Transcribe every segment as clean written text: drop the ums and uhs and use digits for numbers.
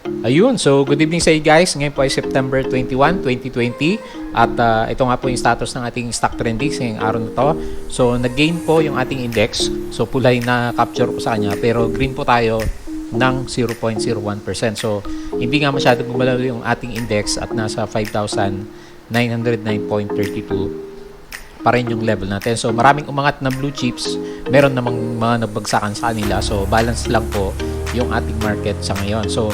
Ayun, so good evening sa inyo guys. Ngayon po ay September 21, 2020 at ito nga po yung status ng ating stock trending ngayong araw na to. So nag-gain po yung ating index. So pulay na capture po sa kanya pero green po tayo ng 0.01%. So hindi nga masyadong gumalaw yung ating index at nasa 5,909.32 pa rin yung level natin. So maraming umangat na blue chips, meron namang mga nagbagsakan sa kanila. So balance lang po yung ating market sa ngayon. So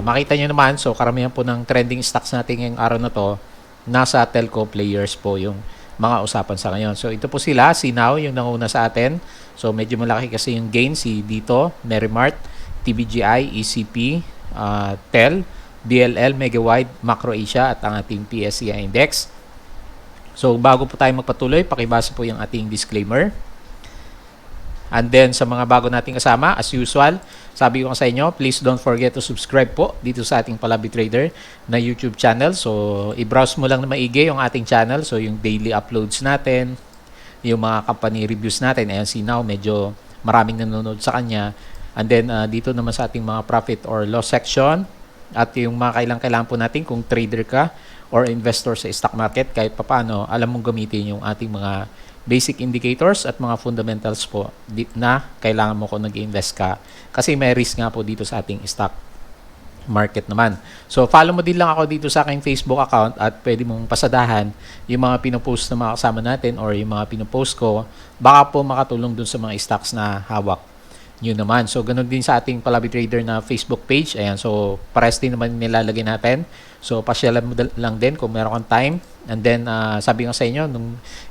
makita nyo naman, so karamihan po ng trending stocks natin ngayong araw na to, nasa telco players po yung mga usapan sa ngayon. So ito po sila, si Now yung nanguna sa atin. So medyo malaki kasi yung gain, si Dito, Merimart, TBGI, ECP, Tel, DLL, Megawide, Macro Asia at ang ating PSCI Index. So bago po tayo magpatuloy, pakibasa po yung ating disclaimer. And then sa mga bago nating kasama, as usual, sabi ko sa inyo, please don't forget to subscribe po dito sa ating Palabi Trader na YouTube channel. So i-browse mo lang na maigi yung ating channel. So yung daily uploads natin, yung mga company reviews natin. Ayan si Now, medyo maraming nanonood sa kanya. And then dito naman sa ating mga profit or loss section at yung mga kailangan po natin kung trader ka or investor sa stock market, kahit papaano alam mong gamitin yung ating mga basic indicators at mga fundamentals po na kailangan mo kung nag-invest ka kasi may risk nga po dito sa ating stock market naman. So follow mo din lang ako dito sa aking Facebook account at pwede mong pasadahan yung mga pinopost na mga kasama natin or yung mga pinopost ko, baka po makatulong dun sa mga stocks na hawak nyo naman. So ganun din sa ating Palabi Trader na Facebook page. Ayan, so pares din naman nilalagay natin. So pasyalan mo lang din kung meron kang time. And then sabi nga sa inyo,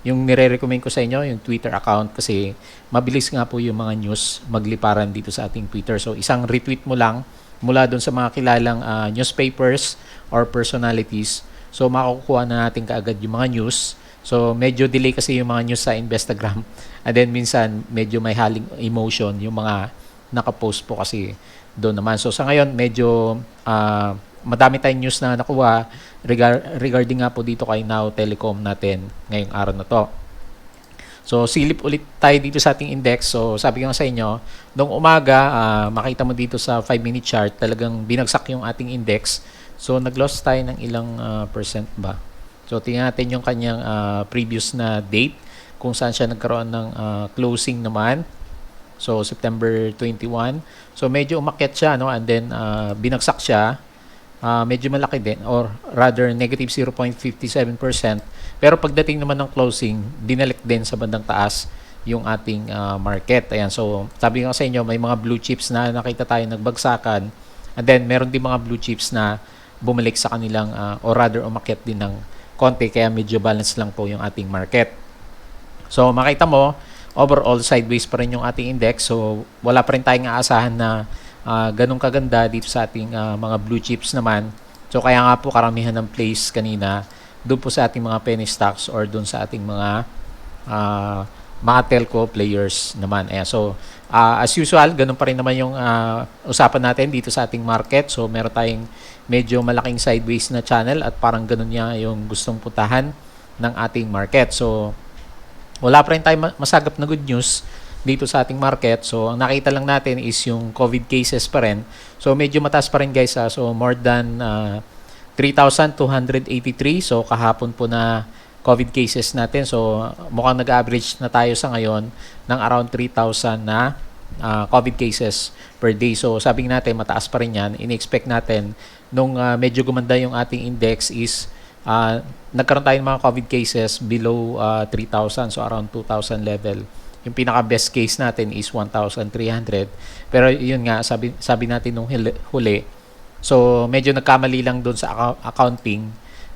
yung nire-recommend ko sa inyo, yung Twitter account kasi mabilis nga po yung mga news magliparan dito sa ating Twitter. So isang retweet mo lang mula doon sa mga kilalang newspapers or personalities. So makukuha na natin kaagad yung mga news. So medyo delay kasi yung mga news sa Instagram. And then minsan medyo may haling emotion yung mga nakapost po kasi doon naman. So sa ngayon medyo madami tayong news na nakuha regarding nga po dito kay Now Telecom natin ngayong araw na to. So silip ulit tayo dito sa ating index. So sabi ko nga sa inyo, noong umaga makita mo dito sa 5-minute chart talagang binagsak yung ating index. So nag-loss tayo ng ilang percent ba? So tingnan natin yung kanyang previous na date kung saan siya nagkaroon ng closing naman. So September 21. So medyo umakyat siya, no? And then binagsak siya. Medyo malaki din or rather negative 0.57%. Pero pagdating naman ng closing, dinalik din sa bandang taas yung ating market. Ayan, so sabi ko sa inyo, may mga blue chips na nakita tayo nagbagsakan. And then meron din mga blue chips na bumalik sa kanilang or rather umakyat din ng konti kaya medyo balance lang po yung ating market. So makita mo, overall sideways pa rin yung ating index. So wala pa rin tayong aasahan na ganun kaganda dito sa ating mga blue chips naman. So kaya nga po karamihan ng place kanina doon po sa ating mga penny stocks or doon sa ating mga telco players naman. Ayan. So as usual, ganun pa rin naman yung usapan natin dito sa ating market. So meron tayong medyo malaking sideways na channel at parang ganun niya yung gustong putahan ng ating market. So wala pa rin tayong masagap na good news dito sa ating market. So ang nakita lang natin is yung COVID cases pa rin. So medyo mataas pa rin guys. So more than 3,283. So kahapon po na COVID cases natin. So mukhang nag-average na tayo sa ngayon ng around 3,000 na COVID cases per day. So sabi natin mataas pa rin yan. In-expect natin nung medyo gumanda yung ating index is nagkaroon tayo ng mga COVID cases below 3,000. So around 2,000 level. Yung pinaka best case natin is 1,300. Pero yun nga, sabi natin nung huli. So medyo nagkamali lang doon sa accounting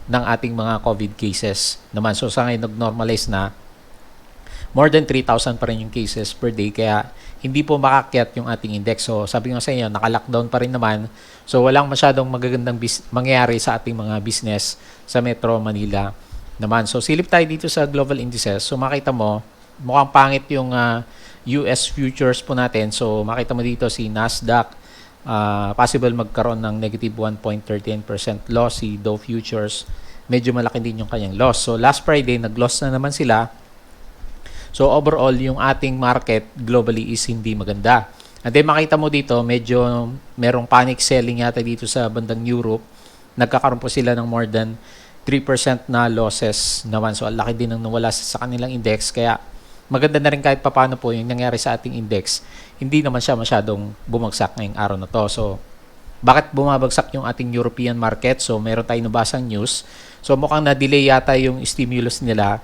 ng ating mga COVID cases naman. So sa ngayon nag-normalize na more than 3,000 pa rin yung cases per day. Kaya hindi po makakyat yung ating index. So sabi ko sa inyo, naka-lockdown pa rin naman. So walang masyadong magagandang mangyayari sa ating mga business sa Metro Manila naman. So silip tayo dito sa global indices. So makita mo, mukhang pangit yung US futures po natin. So makita mo dito si Nasdaq, possible magkaroon ng negative 1.13% loss. Si Dow Futures, medyo malaki din yung kanyang loss. So last Friday, nag-loss na naman sila. So overall, yung ating market globally is hindi maganda. And then makita mo dito, medyo merong panic selling yata dito sa bandang Europe. Nagkakaroon po sila ng more than 3% na losses naman. So, ang laki din ng nawala sa kanilang index. Kaya, maganda na rin kahit papano po yung nangyari sa ating index. Hindi naman siya masyadong bumagsak ngayong araw na to. So, bakit bumabagsak yung ating European market? So, meron tayong nabasang news. So, mukhang na-delay yata yung stimulus nila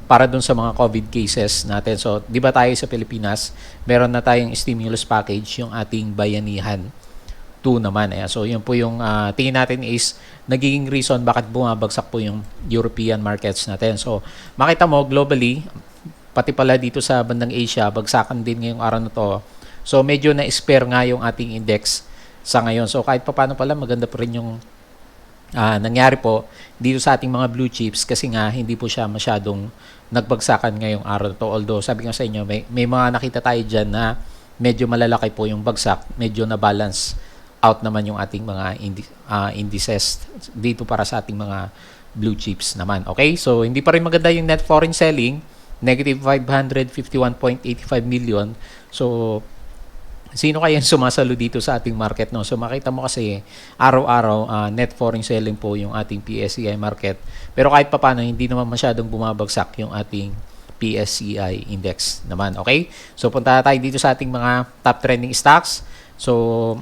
para dun sa mga COVID cases natin. So, di ba tayo sa Pilipinas, meron na tayong stimulus package, yung ating Bayanihan 2 naman. So, yun po yung tingin natin is nagiging reason bakit bumabagsak po yung European markets natin. So, makita mo globally, pati pala dito sa bandang Asia, bagsakan din ngayong araw na to. So, medyo na-spare nga yung ating index sa ngayon. So, kahit pa paano pala, maganda pa rin yung nangyari po dito sa ating mga blue chips kasi nga hindi po siya masyadong nagbagsakan ngayong araw to. Although sabi ko sa inyo, may mga nakita tayo dyan na medyo malalaki po yung bagsak, medyo na balance out naman yung ating mga indices dito para sa ating mga blue chips naman. Okay, so hindi pa rin maganda yung net foreign selling, negative 551.85 million. So sino kaya sumasalo dito sa ating market, no? So makita mo kasi araw-araw net foreign selling po yung ating PSCI market. Pero kahit papaano hindi naman masyadong bumabagsak yung ating PSCI index naman. Okay? So punta tayo dito sa ating mga top trending stocks. So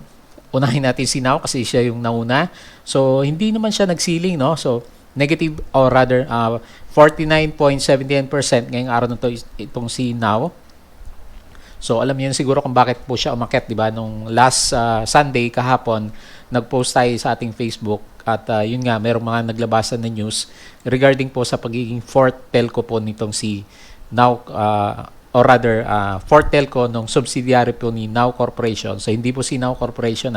unahin natin si Now kasi siya yung nauna. So hindi naman siya nagsiling, no? So negative or rather 49.79% ngayong araw na to itong si Now. So alam niyo siguro kung bakit po siya umakyat, 'di ba? Nung last Sunday kahapon, nag-post tayo sa ating Facebook at yun nga, merong mga naglabasan na news regarding po sa pagiging fourth telco po nitong si Now or rather fourth telco nung subsidiary po ni Now Corporation. So hindi po si Now Corporation,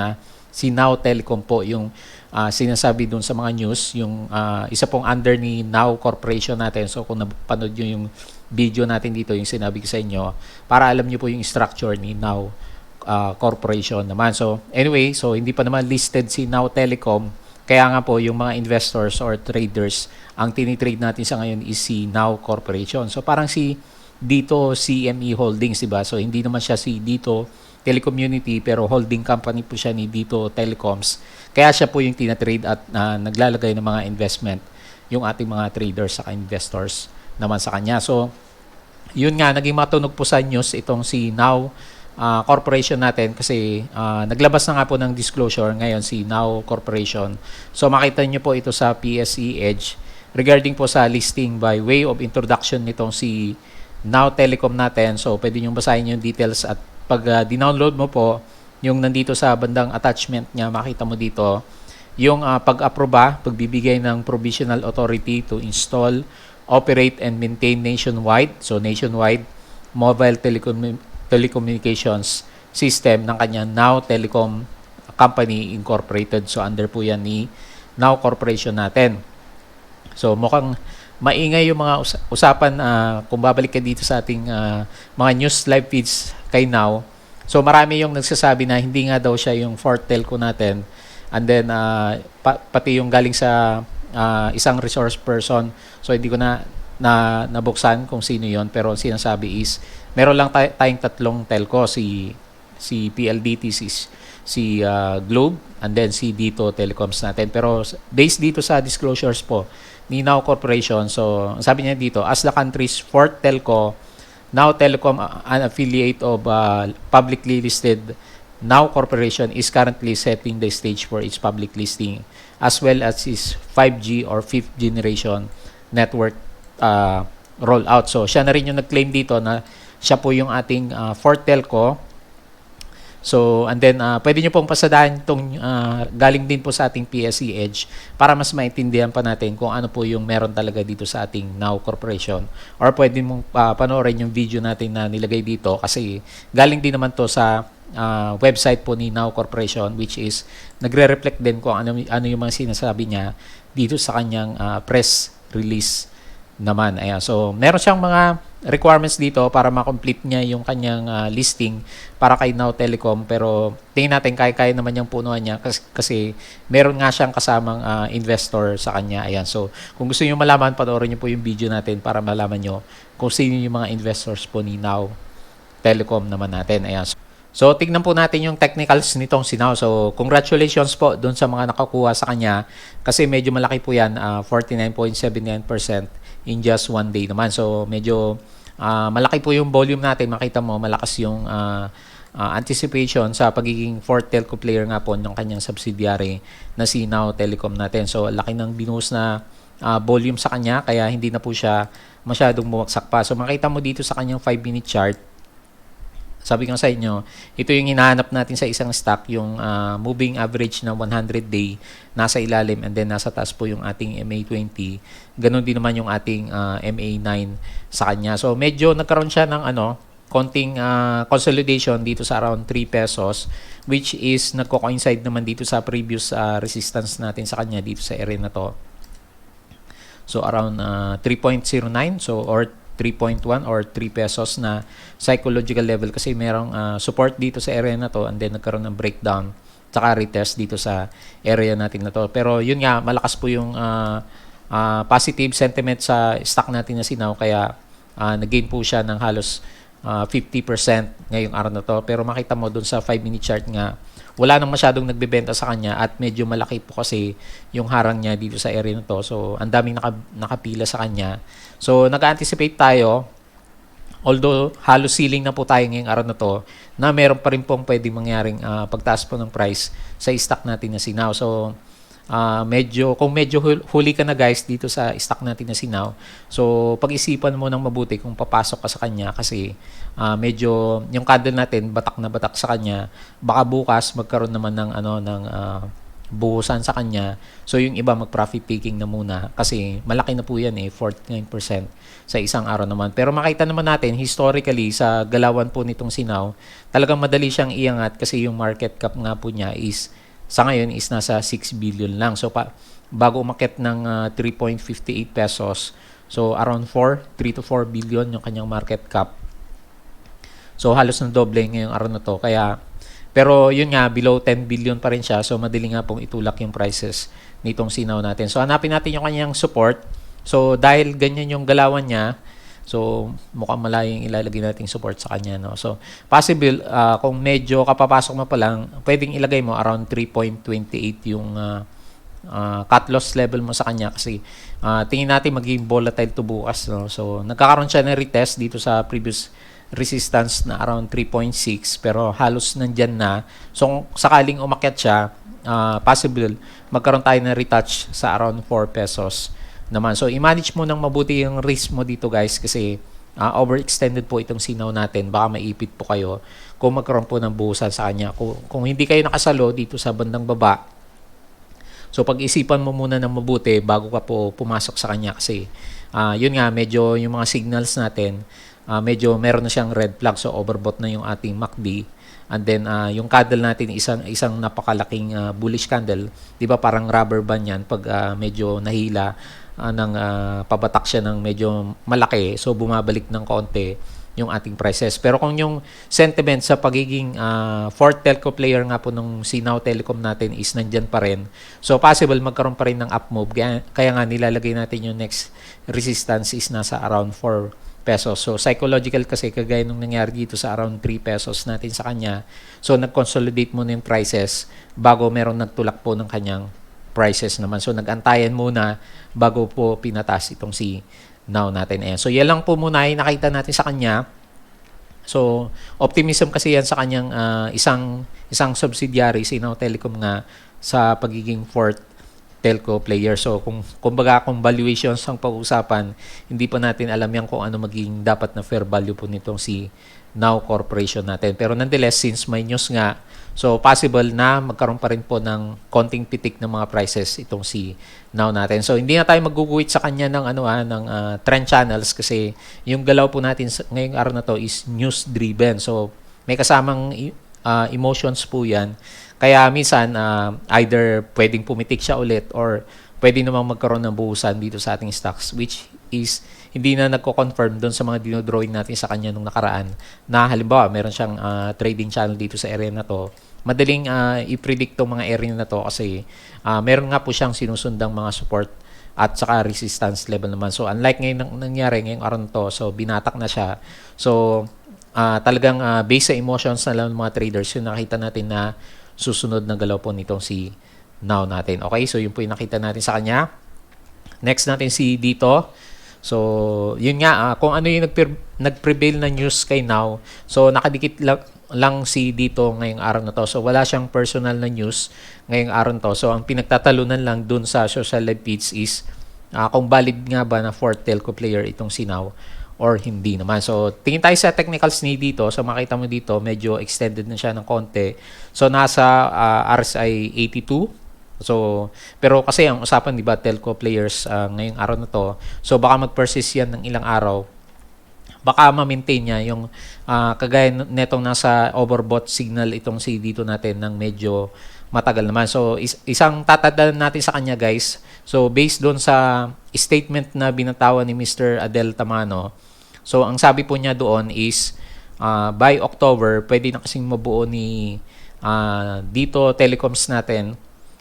si Now Telecom po yung sinasabi dun sa mga news, yung isa pong under ni Now Corporation natin. So kung napanood nyo yung video natin dito, yung sinabi ko sa inyo, para alam nyo po yung structure ni Now Corporation naman. So anyway, so hindi pa naman listed si Now Telecom, kaya nga po yung mga investors or traders, ang tinitrade natin sa ngayon is si Now Corporation. So parang si dito CME Holdings, diba? So hindi naman siya si dito Telecommunity, pero holding company po siya ni Dito Telecoms. Kaya siya po yung tinatrade at naglalagay ng mga investment yung ating mga traders sa investors naman sa kanya. So, yun nga, naging matunog po sa news itong si Now Corporation natin kasi naglabas na nga po ng disclosure ngayon si Now Corporation. So, makita nyo po ito sa PSE Edge regarding po sa listing by way of introduction nitong si Now Telecom natin. So, pwede nyo basahin yung details at pag dinownload mo po, yung nandito sa bandang attachment niya, makita mo dito, yung pag-aproba, pagbibigay ng provisional authority to install, operate, and maintain nationwide. So, nationwide mobile telecommunications system ng kanyang Now Telecom Company Incorporated. So, under po yan ni Now Corporation natin. So, mukhang maingay yung mga usapan kung babalik ka dito sa ating mga news live feeds kay Now. So marami yung nagsasabi na hindi nga daw siya yung fourth telco natin. And then pati yung galing sa isang resource person. So hindi ko nabuksan kung sino yon, pero sinasabi is meron lang tayong tatlong telco, si PLDT, si Globe, and then si Dito Telecoms natin. Pero based dito sa disclosures po ni Now Corporation, so sabi niya dito, as the country's fourth telco, Now Telecom, an affiliate of publicly listed Now Corporation, is currently setting the stage for its public listing as well as its 5G or 5th generation network rollout. So siya na rin yung nag-claim dito na siya po yung ating fourth telco. So, and then, pwede nyo pong pasadahan itong galing din po sa ating PSE Edge para mas maintindihan pa natin kung ano po yung meron talaga dito sa ating Now Corporation. Or pwede mong panoorin yung video natin na nilagay dito kasi galing din naman to sa website po ni Now Corporation, which is nagre-reflect din kung ano yung mga sinasabi niya dito sa kanyang press release naman. Ayan. So, meron siyang mga requirements dito para ma-complete niya yung kanyang listing para kay Now Telecom, pero tingin natin kaya naman niyang punuan niya kasi meron nga siyang kasamang investor sa kanya. Ayan. So, kung gusto niyo malaman, panoorin niyo po yung video natin para malaman niyo kung sino yung mga investors po ni Now Telecom naman natin. Ayan. So, tignan po natin yung technicals nitong Sinaw. So, congratulations po doon sa mga nakakuha sa kanya kasi medyo malaki po yan, 49.79% in just one day naman. So, medyo malaki po yung volume natin. Makita mo, malakas yung anticipation sa pagiging fourth telco player nga po ng kanyang subsidiary na Sinaw Telecom natin. So, laki ng binuhos na volume sa kanya kaya hindi na po siya masyadong bumagsak pa. So, makita mo dito sa kanyang 5-minute chart, sabi ko sa inyo, ito yung hinahanap natin sa isang stock, yung moving average na 100-day nasa ilalim and then nasa taas po yung ating MA20. Ganon din naman yung ating MA9 sa kanya. So medyo nagkaroon siya ng konting consolidation dito sa around 3 pesos which is nagko-coincide naman dito sa previous resistance natin sa kanya dito sa area na to. So around 3.09 so or 3.1 or 3 pesos na psychological level kasi merong support dito sa area na to and then nagkaroon ng breakdown tsaka retest dito sa area natin na to. Pero yun nga, malakas po yung positive sentiment sa stock natin na Sinaw kaya nag-gain po siya ng halos 50% ngayong araw na to. Pero makita mo dun sa 5-minute chart nga, wala nang masyadong nagbebenta sa kanya at medyo malaki po kasi yung harang niya dito sa area na to. So, ang daming nakapila sa kanya. So, nag-anticipate tayo, although halos ceiling na po tayo ngayong araw na to, na meron pa rin pong pwedeng mangyaring pagtaas po ng price sa stock natin na Sinaw. So, kung medyo huli ka na guys dito sa stock natin na Sinaw, so pag-isipan mo nang mabuti kung papasok ka sa kanya kasi medyo yung candle natin batak na batak sa kanya, baka bukas magkaroon naman ng buhusan sa kanya. So yung iba mag-profit taking na muna kasi malaki na po yan 49% sa isang araw naman. Pero makita naman natin historically sa galawan po nitong Sinaw, talagang madali siyang iangat kasi yung market cap nga po niya is sa ngayon is nasa 6 billion lang. So bago umakyat ng 3.58 pesos, so around 3 to 4 billion yung kanyang market cap. So halos ng doble ngayong araw na to. Pero yun nga, below 10 billion pa rin siya. So madali nga pong itulak yung prices nitong Sinaw natin. So hanapin natin yung kanyang support. So dahil ganyan yung galawan niya, so mukhang malayong ilalagay nating support sa kanya, no. So possible kung medyo kapapasok mo pa lang, pwedeng ilagay mo around 3.28 yung cut loss level mo sa kanya kasi tingin natin magiging volatile to bukas, no. So nagkakaroon siya ng retest dito sa previous resistance na around 3.6 pero halos nandyan na. So kung sakaling umakyat siya, possible magkaroon tayo ng retouch sa around 4 pesos naman. So i-manage mo nang mabuti yung risk mo dito guys kasi overextended po itong Sinaw natin. Baka maipit po kayo kung magkaroon po ng buhusan sa kanya. Kung hindi kayo nakasalo dito sa bandang baba, so pag-isipan mo muna ng mabuti bago ka po pumasok sa kanya kasi yun nga, medyo yung mga signals natin, medyo meron na siyang red flag. So overbought na yung ating MACD. And then yung candle natin isang napakalaking bullish candle. 'Di ba parang rubber band 'yan pag medyo nahila ng pabatak siya ng medyo malaki. So bumabalik ng konti yung ating prices. Pero kung yung sentiment sa pagiging fourth telco player nga po nung Sinaw Telecom natin is nandyan pa rin. So possible magkaroon pa rin ng up move. Kaya nga nilalagay natin yung next resistance is nasa around 4 pesos. So psychological kasi kagaya nung nangyari dito sa around 3 pesos natin sa kanya. So nag-consolidate muna yung prices bago meron nagtulak po ng kanyang prices naman. So nag-antayan muna bago po pinatas itong si Now natin. Ayan. So yan lang po muna yung nakita natin sa kanya. So optimism kasi yan sa kanyang isang subsidiary, Sinaw Telecom nga sa pagiging fourth telco player. So kung valuations ang pag-usapan, hindi pa natin alam yan kung ano magiging dapat na fair value po nitong si Now Corporation natin. Pero nonetheless, since may news nga, so possible na magkaroon pa rin po ng konting pitik ng mga prices itong si Now natin. So hindi na tayo magguguhit sa kanya ng trend channels kasi yung galaw po natin ngayong araw na to is news driven. So may kasamang emotions po yan. Kaya minsan either pwedeng pumitik siya ulit or pwede namang magkaroon ng buhusan dito sa ating stocks which is hindi na nagko-confirm doon sa mga dinodrawing natin sa kanya nung nakaraan na halimbawa meron siyang trading channel dito sa area na to. Madaling i-predict tong mga area na to kasi meron nga po siyang sinusundang mga support at saka resistance level naman. So unlike ngayon nangyari ngayong araw na to, so binatak na siya. So talagang based sa emotions na lang ng mga traders yung nakita natin na susunod na galaw po nitong si Now natin. Okay, so yun po yung nakita natin sa kanya. Next natin si dito. So, yun nga, kung ano yung nag-prevail na news kay Now. So, nakadikit lang si dito ngayong araw na to. So, wala siyang personal na news ngayong araw na to. So, ang pinagtatalunan lang dun sa social live feeds is kung valid nga ba na fourth telco player itong si Now or hindi naman. So, tingin tayo sa technicals ni dito. So, makita mo dito, medyo extended na siya ng konti. So, nasa RSI 82. So, pero kasi ang usapan, di ba, telco players ngayong araw na to. So, baka mag-persist yan ng ilang araw. Baka ma-maintain niya yung kagaya netong nasa overbought signal itong si dito natin ng medyo matagal naman. So, isang tatandaan natin sa kanya, guys. So, based doon sa statement na binatawan ni Mr. Adel Tamano, so, ang sabi po niya doon is by October, pwede na kasing mabuo ni dito telecoms natin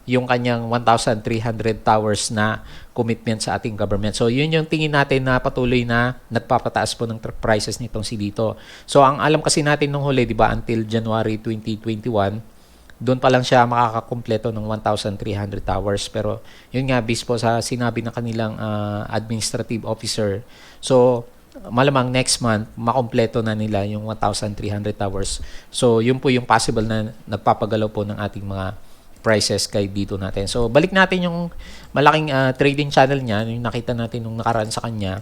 yung kanyang 1,300 towers na commitment sa ating government. So, yun yung tingin natin na patuloy na nagpapataas po ng prices nitong si dito. So, ang alam kasi natin nung huli, di ba, until January 2021, doon pa lang siya makakakumpleto ng 1,300 towers. Pero, yun nga, based po sa sinabi ng kanilang administrative officer. So, malamang next month, makompleto na nila yung 1,300 towers. So, yun po yung possible na nagpapagalaw po ng ating mga prices kay dito natin. So, balik natin yung malaking trading channel niya, yung nakita natin nung nakaraan sa kanya.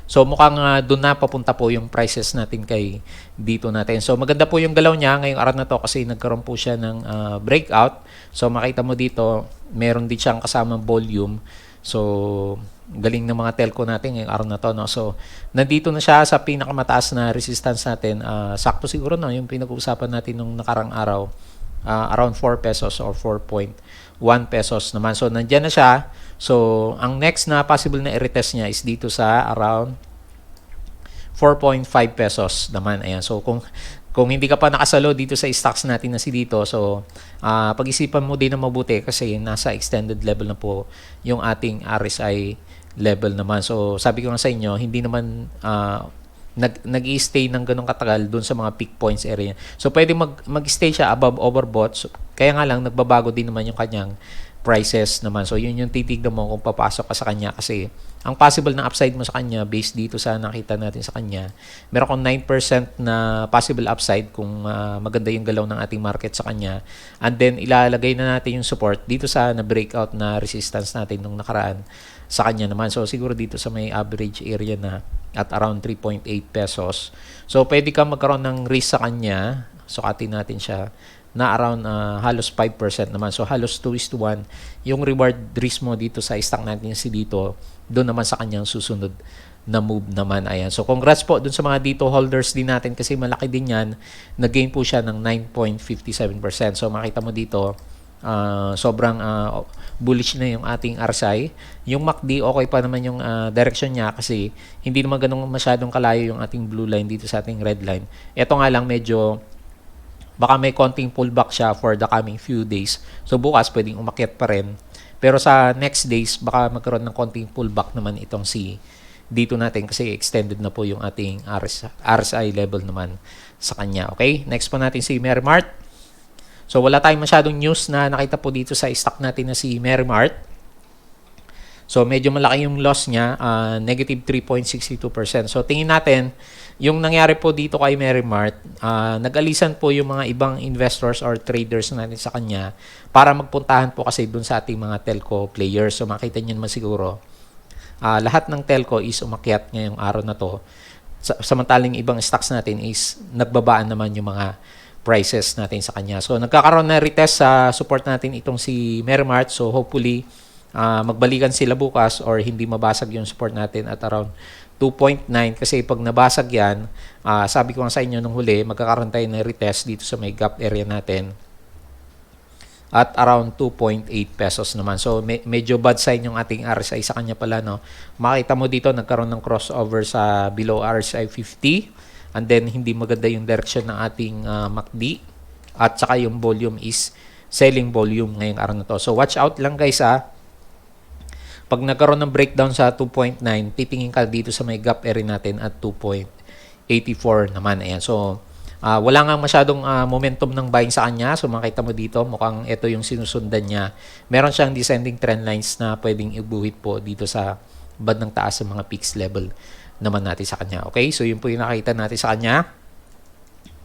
So, mukhang doon na papunta po yung prices natin kay dito natin. So, maganda po yung galaw niya ngayong araw na to kasi nagkaroon po siya ng breakout. So, makita mo dito, meron din siyang kasamang volume. So, galing ng mga telco natin ngayong araw na to. No? So, nandito na siya sa pinakamataas na resistance natin. Sakto siguro no, yung pinag-uusapan natin nung nakarang araw. Around 4 pesos or 4.1 pesos naman. So, nandyan na siya. So, ang next na possible na i-retest niya is dito sa around 4.5 pesos naman. Ayan. So, kung hindi ka pa nakasalo dito sa stocks natin na si dito, so, pag-isipan mo din na mabuti kasi nasa extended level na po yung ating RSI level naman. So, sabi ko nga sa inyo, hindi naman nag-i-stay ng ganong katagal doon sa mga peak points area. So, pwede mag-stay siya above overbought. So, kaya nga lang, nagbabago din naman yung kanyang prices naman. So, yun yung titignan mo kung papasok ka sa kanya kasi ang possible na upside mo sa kanya based dito sa nakita natin sa kanya, meron kong 9% na possible upside kung maganda yung galaw ng ating market sa kanya. And then, ilalagay na natin yung support dito sa na-breakout na resistance natin nung nakaraan sa kanya naman. So, siguro dito sa may average area na at around 3.8 pesos. So, pwede ka magkaroon ng risk sa kanya. Sukatin natin siya na around halos 5% naman. So, halos 2:1 yung reward risk mo dito sa stock natin si dito. Doon naman sa kanyang susunod na move naman. Ayan. So, congrats po dun sa mga dito holders din natin kasi malaki din yan. Nag-gain po siya ng 9.57%. So, makita mo dito, sobrang bullish na yung ating RSI. Yung MACD, okay pa naman yung direction niya kasi hindi naman ganun masyadong kalayo yung ating blue line dito sa ating red line. Ito nga lang medyo baka may konting pullback siya for the coming few days. So bukas pwedeng umakyat pa rin. Pero sa next days, baka magkaroon ng konting pullback naman itong si dito natin kasi extended na po yung ating RSI level naman sa kanya. Okay? Next po natin si Merrimart. So, wala tayong masyadong news na nakita po dito sa stock natin na si Merrimart. So, medyo malaki yung loss niya, negative 3.62%. So, tingin natin, yung nangyari po dito kay Merrimart, nag-alisan po yung mga ibang investors or traders natin sa kanya para magpuntahan po kasi dun sa ating mga telco players. So, makita niyo naman siguro, lahat ng telco is umakyat ngayong araw na to. Samantalang ibang stocks natin is nagbabaan naman yung mga prices natin sa kanya. So, nagkakaroon na retest sa support natin itong si Merrimart. So, hopefully, magbalikan sila bukas or hindi mabasag yung support natin at around 2.9 kasi pag nabasag yan, sabi ko nga sa inyo nung huli, magkakaroon tayo na retest dito sa may gap area natin at around 2.8 pesos naman. So, medyo bad sign yung ating RSI sa kanya pala, no? Makita mo dito, nagkaroon ng crossover sa below RSI 50. And then, hindi maganda yung direction ng ating MACD. At saka yung volume is selling volume ngayong araw na to. So, watch out lang guys Pag nagkaroon ng breakdown sa 2.9, titingin ka dito sa may gap area natin at 2.8 84 naman. Ayan. So, wala nga masyadong momentum ng buying sa kanya. So, makita mo dito, mukhang ito yung sinusundan niya. Meron siyang descending trend lines na pwedeng ibuhit po dito sa bandang taas sa mga peaks level naman natin sa kanya. Okay? So, yun po yung nakita natin sa kanya.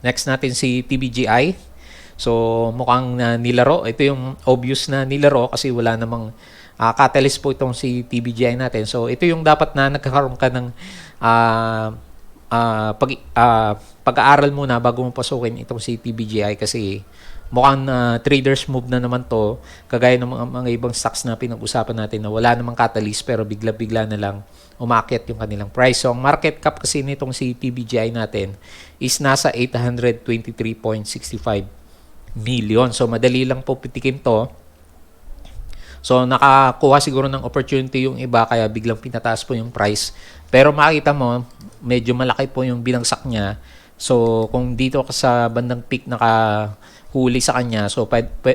Next natin si TBGI. So, mukhang nilaro. Ito yung obvious na nilaro kasi wala namang catalyst po itong si TBGI natin. So, ito yung dapat na nagkakaroon ka ng pag-aaral muna bago mo pasukin itong si TBGI kasi mukhang traders move na naman to, kagaya ng mga ibang stocks na pinag-usapan natin na wala namang catalyst pero bigla-bigla na lang umakyat yung kanilang price. So, ang market cap kasi nitong si TBGI natin is nasa 823.65 million. So, madali lang po pitikin to. So, nakakuha siguro ng opportunity yung iba kaya biglang pinataas po yung price. Pero makita mo, medyo malaki po yung binagsak niya. So, kung dito ka sa bandang peak nakahuli sa kanya, so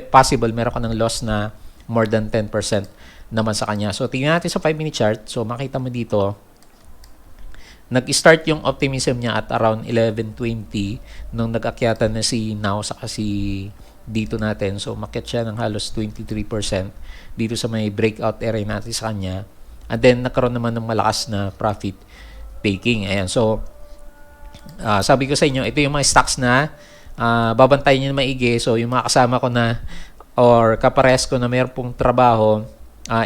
possible meron ka ng loss na more than 10% naman sa kanya. So, tingnan natin sa 5-minute chart. So, makita mo dito, nag-start yung optimism niya at around 11:20 nung nag-akyatan na si Now saka si dito natin. So, umakyat siya ng halos 23% dito sa may breakout area natin sa kanya. And then, nagkaroon naman ng malakas na profit taking. Ayan. So, sabi ko sa inyo, ito yung mga stocks na babantayan nyo na maigi. So, yung mga kasama ko na or kapares ko na mayroon pong trabaho,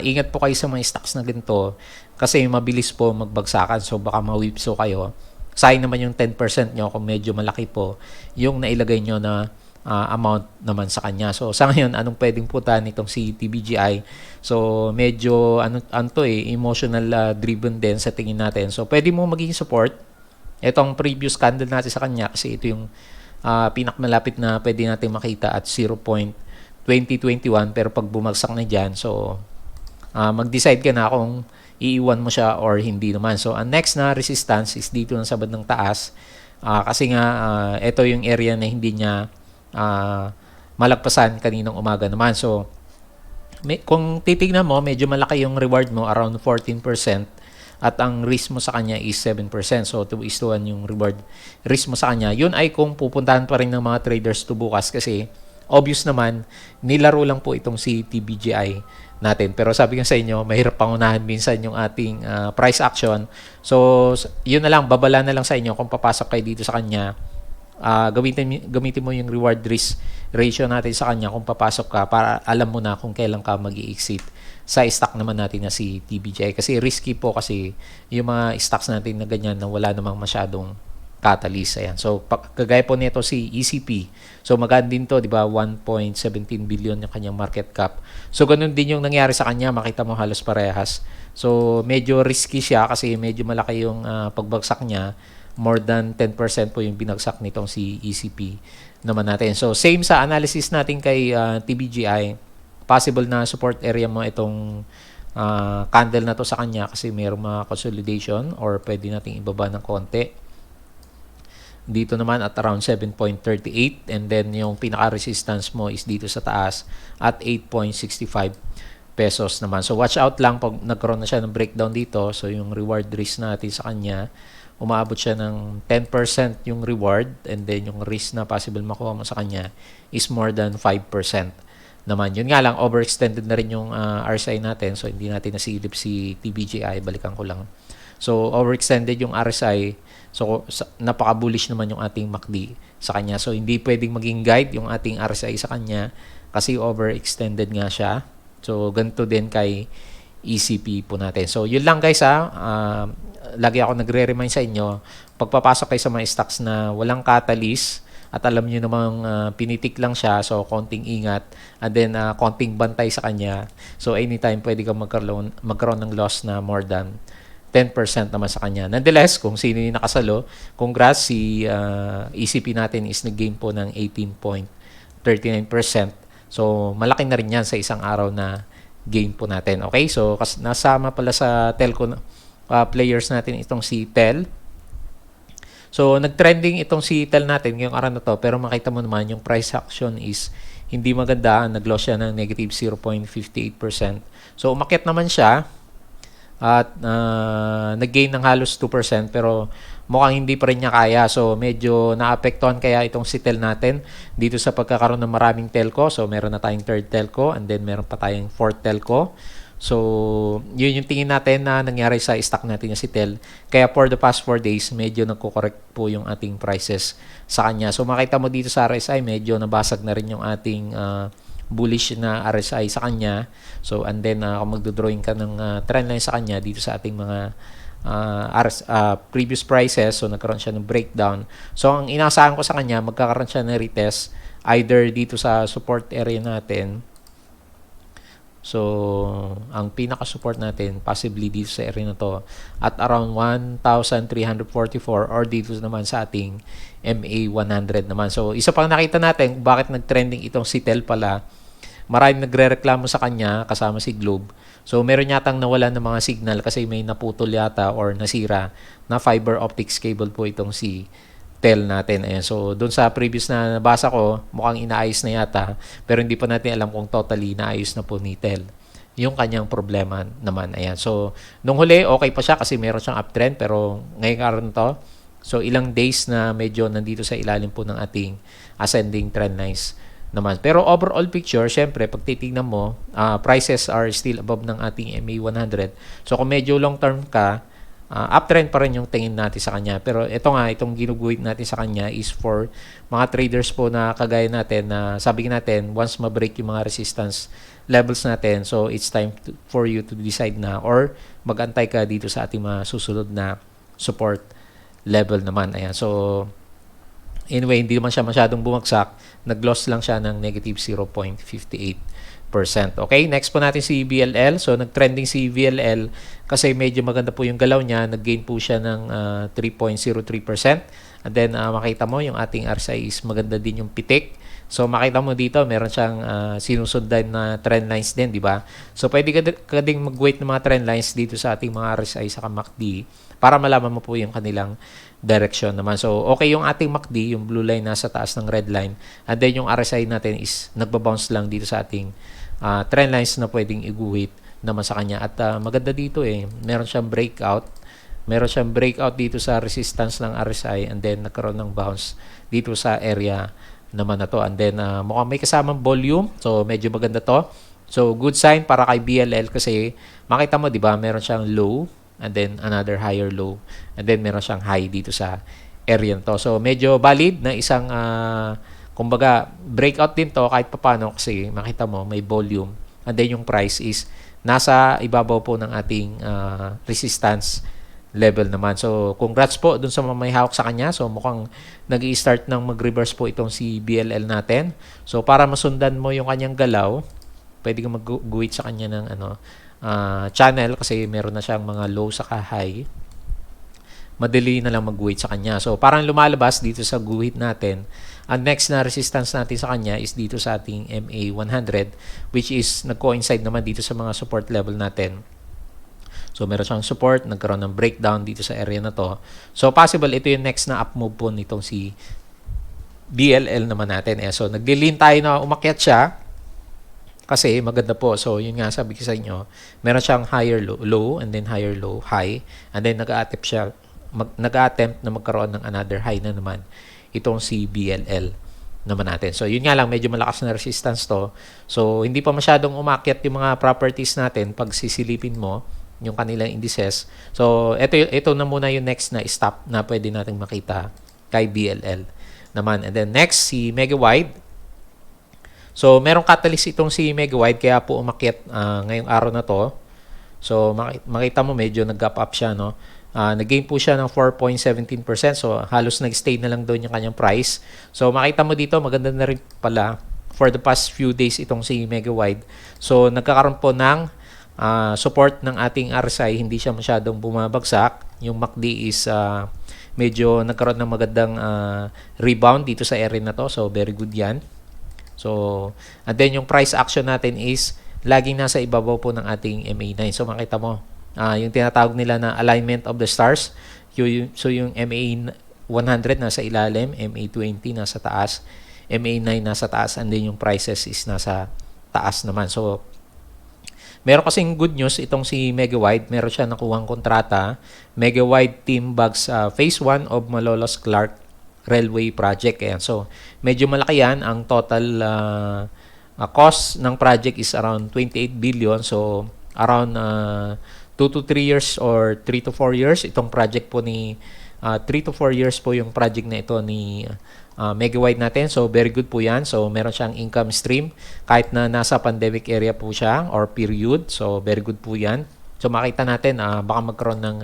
ingat po kayo sa mga stocks na ganito kasi mabilis po magbagsakan. So, baka ma-whipso kayo. Sayang naman yung 10% nyo kung medyo malaki po yung nailagay nyo na amount naman sa kanya. So, sa ngayon, anong pwedeng putan nitong si TBGI? So, medyo emotional driven din sa tingin natin. So, pwede mo maging support. Itong previous candle natin sa kanya kasi ito yung pinakmalapit na pwede natin makita at 0.2021 pero pag bumagsak na dyan, so mag-decide ka na kung iiwan mo siya or hindi naman. So, ang next na resistance is dito na sa bandang taas kasi nga ito yung area na hindi niya malagpasan kaninang umaga naman. So, kung titignan mo, medyo malaki yung reward mo, around 14%, at ang risk mo sa kanya is 7%. So, 2:1 yung reward risk mo sa kanya. Yun ay kung pupuntahan pa rin ng mga traders to bukas kasi obvious naman, nilaro lang po itong si TBGI natin. Pero sabi ko sa inyo, mahirap pangunahan minsan yung ating price action. So, yun na lang, babala na lang sa inyo kung papasok kayo dito sa kanya. Gamitin mo yung reward risk ratio natin sa kanya kung papasok ka para alam mo na kung kailan ka mag-i-exit sa stock naman natin na si TBGI kasi risky po kasi yung mga stocks natin na ganyan na wala namang masyadong catalyst. Ayan. So, kagaya po nito si ECP. So, maganda din to, di ba? 1.17 billion yung kanyang market cap. So, ganun din yung nangyari sa kanya. Makita mo halos parehas. So, medyo risky siya kasi medyo malaki yung pagbagsak niya. More than 10% po yung binagsak nitong si ECP naman natin. So, same sa analysis natin kay TBGI. Possible na support area mo itong candle na to sa kanya kasi mayroong mga consolidation or pwede nating ibaba ng konti. Dito naman at around 7.38 and then yung pinaka-resistance mo is dito sa taas at 8.65 pesos naman. So, watch out lang pag nagkaroon na siya ng breakdown dito. So, yung reward risk natin sa kanya, umaabot siya ng 10% yung reward and then yung risk na possible makuha mo sa kanya is more than 5% naman. Yun nga lang, overextended na rin yung RSI natin. So, hindi natin nasilip si TBGI. Balikan ko lang. So, overextended yung RSI. So, napaka-bullish naman yung ating MACD sa kanya. So, hindi pwedeng maging guide yung ating RSI sa kanya kasi overextended nga siya. So, ganito din kay ECP po natin. So, yun lang guys lagi ako nagre-remind sa inyo, pagpapasok kayo sa mga stocks na walang catalyst at alam nyo namang pinitik lang siya, so konting ingat and then konting bantay sa kanya. So, anytime pwede kang magkaroon ng loss na more than 10% naman sa kanya. Nonetheless, kung sino yung nakasalo, congrats, si ECP natin is nag-gain po ng 18.39%. So, malaki na rin yan sa isang araw na gain po natin. Okay? So, nasama pala sa telco players natin itong si TEL. So, nag-trending itong si TEL natin ngayong araw na to, pero makita mo naman yung price action is hindi maganda. Nag-loss siya ng negative 0.58%. So, umakyat naman siya at nag-gain ng halos 2% pero mukhang hindi pa rin niya kaya. So medyo naapektuhan kaya itong si Tel natin dito sa pagkakaroon ng maraming telco. So meron na tayong third telco and then meron pa tayong fourth telco. So yun yung tingin natin na nangyari sa stock natin na si Tel. Kaya for the past 4 days medyo nagko-correct po yung ating prices sa kanya. So makita mo dito sa RSI medyo nabasag na rin yung ating bullish na RSI sa kanya. So and then kung magdo-drawing ka ng trend line sa kanya dito sa ating mga previous prices, so nagkaroon siya ng breakdown. So ang inasahan ko sa kanya, magkakaroon siya ng retest either dito sa support area natin. So ang pinaka-support natin possibly dito sa area na to at around 1,344 or dito naman sa ating MA100 naman. So isa pang nakita natin kung bakit nag-trending itong si Tel pala. Maraming nagre-reklamo sa kanya kasama si Globe. So meron yatang nawalan ng mga signal kasi may naputol yata or nasira na fiber optics cable po itong si Tel natin. Ayan. So doon sa previous na nabasa ko, mukhang inaayos na yata pero hindi pa natin alam kung totally naayos na po ni Tel yung kanyang problema naman. Ayan. So nung huli okay pa siya kasi meron siyang uptrend pero ngayong araw na to, so ilang days na medyo nandito sa ilalim po ng ating ascending trend lines naman. Pero overall picture, syempre, pag titignan mo, prices are still above ng ating MA100. So, kung medyo long term ka, uptrend pa rin yung tingin natin sa kanya. Pero ito nga, itong ginuguhit natin sa kanya is for mga traders po na kagaya natin na sabi natin, once ma-break yung mga resistance levels natin, so it's time for you to decide na or mag-antay ka dito sa ating mga susunod na support level naman. Ayan. So, anyway, hindi naman siya masyadong bumagsak. Nag-loss lang siya ng negative 0.58%. Okay, next po natin si BLL. So, nag-trending si BLL kasi medyo maganda po yung galaw niya. Nag-gain po siya ng 3.03%. And then, makita mo yung ating RSI is maganda din yung pitik. So, makita mo dito, meron siyang sinusundan na trend lines din, di ba? So, pwede ka ding mag-wait ng mga trend lines dito sa ating mga RSI sa MACD para malaman mo po yung kanilang direction naman. So, okay yung ating MACD, yung blue line nasa taas ng red line. And then, yung RSI natin is nagbabounce lang dito sa ating trend lines na pwedeng iguhit naman sa kanya. At maganda dito meron siyang breakout. Meron siyang breakout dito sa resistance ng RSI and then nagkaroon ng bounce dito sa area naman na to. And then, mukhang may kasamang volume. So, medyo maganda to. So, good sign para kay BLL kasi makita mo, di ba, meron siyang low and then another higher low and then meron siyang high dito sa area to. So medyo valid na isang kumbaga breakout din to kahit papaano kasi makita mo may volume and then yung price is nasa ibabaw po ng ating resistance level naman. So congrats po dun sa may hawak sa kanya. So mukhang nag-i-start ng mag-reverse po itong si BLL natin. So para masundan mo yung kanyang galaw, pwede ka mag-guhit sa kanya ng channel kasi meron na siyang mga low saka high. Madali na lang mag-guhit sa kanya. So parang lumalabas dito sa guhit natin. Ang next na resistance natin sa kanya is dito sa ating MA100 which is nag-coincide naman dito sa mga support level natin. So meron siyang support, nagkaroon ng breakdown dito sa area na to. So possible ito yung next na up move po nitong si BLL naman natin. So nag-lean tayo na umakyat siya kasi maganda po. So yun nga sabi ko sa inyo, meron siyang higher low and then higher low, high and then nag-attempt na magkaroon ng another high na naman itong si BLL naman natin. So yun nga lang, medyo malakas na resistance to. So hindi pa masyadong umakyat yung mga properties natin pag sisilipin mo yung kanilang indices. So ito na muna yung next na stop na pwede nating makita kay BLL naman. And then next si Megawide. So merong catalyst itong si Megawide kaya po umakyat ngayong araw na to. So makita mo medyo nag-gap up siya, no? Nag-gain po siya ng 4.17%. So halos nag-stay na lang doon yung kanyang price. So makita mo dito maganda na rin pala for the past few days itong si Megawide. So nagkakaroon po ng support ng ating RSI, hindi siya masyadong bumabagsak. Yung MACD is medyo nagkaroon ng magandang rebound dito sa area na to. So very good yan. So and then yung price action natin is laging nasa ibabaw po ng ating MA9. So makita mo yung tinatawag nila na alignment of the stars. So yung MA100 nasa ilalim, MA20 nasa taas, MA9 nasa taas, and then yung prices is nasa taas naman. So Meron kasing good news itong si Megawide. Meron siya nakuhang kontrata. Megawide Team Bags Phase 1 of Malolos Clark Railway Project. Ayan. So, medyo malaki yan. Ang total cost ng project is around 28 billion. So, around 2 to 3 years or 3 to 4 years. Itong project po ni 3 to 4 years po yung project na ito ni Megawide natin. So, very good po yan. So, meron siyang income stream kahit na nasa pandemic area po siya or period. So, very good po yan. So, makita natin baka magkaroon ng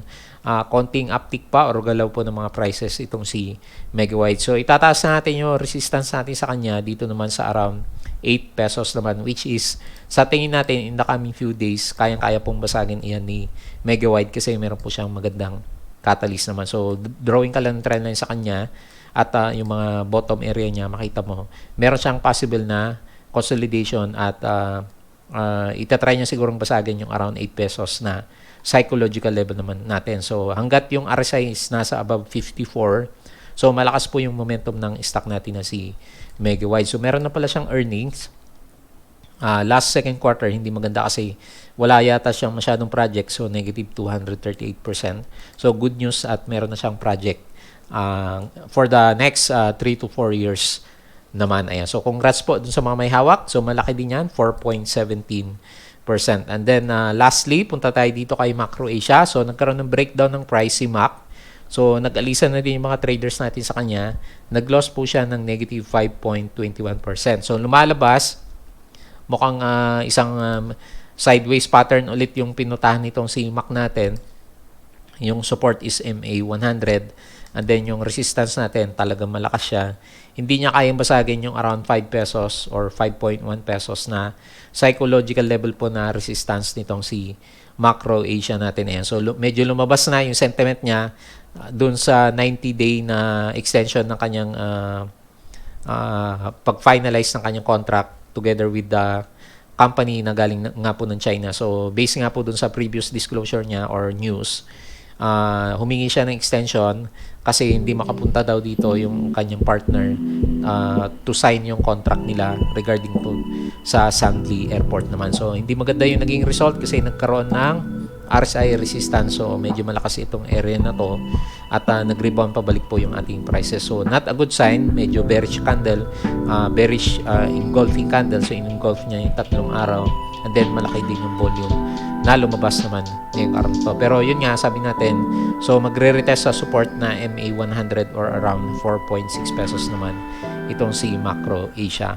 konting uptick pa or galaw po ng mga prices itong si Megawide. So, itataas natin yung resistance natin sa kanya dito naman sa around 8 pesos naman, which is sa tingin natin in the coming few days, kayang-kaya pong basagin iyan ni Megawide kasi meron po siyang magandang catalyst naman. So, drawing ka lang ng trendline sa kanya at yung mga bottom area niya, makita mo, meron siyang possible na consolidation at itatry niya sigurong basagin yung around 8 pesos na psychological level naman natin. So, hanggat yung RSI is nasa above 54, so malakas po yung momentum ng stock natin na si Megawide. So, meron na pala siyang earnings. Last second quarter, hindi maganda kasi wala yata siyang masyadong project. So, negative 238%. So, good news at meron na siyang project for the next 3 to 4 years naman. Ayan. So, congrats po dun sa mga may hawak. So, malaki din yan, 4.17%. And then, lastly, punta tayo dito kay Macro Asia. So, nagkaroon ng breakdown ng price si Mac. So, nag-alisan na din yung mga traders natin sa kanya. Nag-loss po siya ng negative 5.21%. So, lumalabas, mukhang isang sideways pattern ulit yung pinutahan nitong si Mac natin. Yung support is MA100. And then, yung resistance natin, talagang malakas siya. Hindi niya kayang basagin yung around 5 pesos or 5.1 pesos na psychological level po na resistance nitong si Macro Asia natin. Ayan. So, medyo lumabas na yung sentiment niya dun sa 90-day na extension ng kanyang pag-finalize ng kanyang contract together with the company na galing nga po ng China. So, based nga po dun sa previous disclosure niya or news, humingi siya ng extension kasi hindi makapunta daw dito yung kanyang partner to sign yung contract nila regarding po sa Sangli Airport naman. So, hindi maganda yung naging result kasi nagkaroon ng RSI resistance. So, medyo malakas itong area na to at nag-rebound pabalik po yung ating prices. So, not a good sign. Medyo bearish candle, bearish engulfing candle. So, in-engulf niya yung 3 araw and then malaki din yung volume na lumabas naman ngayong araw to. Pero yun nga, sabi natin, so magre-retest sa support na MA100 or around 4.6 pesos naman itong si Macro Asia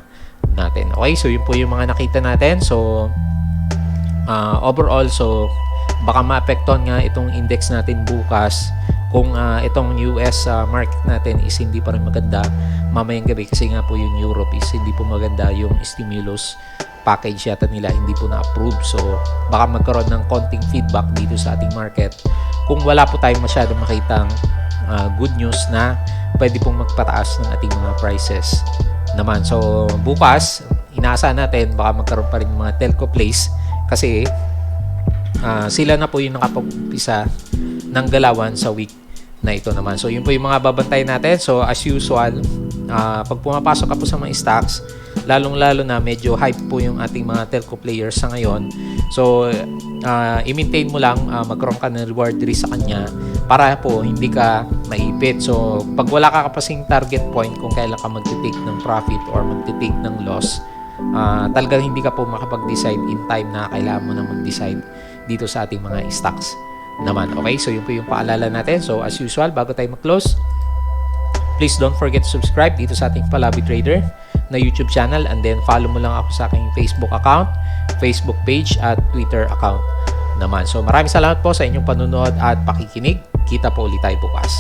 natin. Okay, so yun po yung mga nakita natin. So, overall, so baka maapektuhan nga itong index natin bukas kung itong US market natin is hindi pa rin maganda mamayang gabi kasi nga po yung Europe is hindi po maganda yung stimulus package yata nila hindi po na-approve. So, baka magkaroon ng konting feedback dito sa ating market kung wala po tayong masyadong makitang good news na pwede pong magpataas ng ating mga prices naman. So, bukas, inaasahan natin baka magkaroon pa rin mga telco plays kasi sila na po yung nakapag-umpisa ng galawan sa week na ito naman. So, yun po yung mga babantay natin. So, as usual, pag pumapasok ka po sa mga stocks, lalong-lalo na medyo hype po yung ating mga telco players sa ngayon. So, i-maintain mo lang, magkaroon ka ng reward risk sa kanya para po hindi ka maipit. So, pag wala ka kapasing target point kung kailan ka magti-take ng profit or magti-take ng loss, talagang hindi ka po makapag-decide in time na kailangan mo na mag-decide dito sa ating mga stocks naman. Okay, so yun po yung paalala natin. So, as usual, bago tayo mag-close, please don't forget to subscribe dito sa ating Palabi Trader na YouTube channel and then follow mo lang ako sa aking Facebook account, Facebook page at Twitter account naman. So, maraming salamat po sa inyong panunood at pakikinig. Kita po ulit tayo bukas.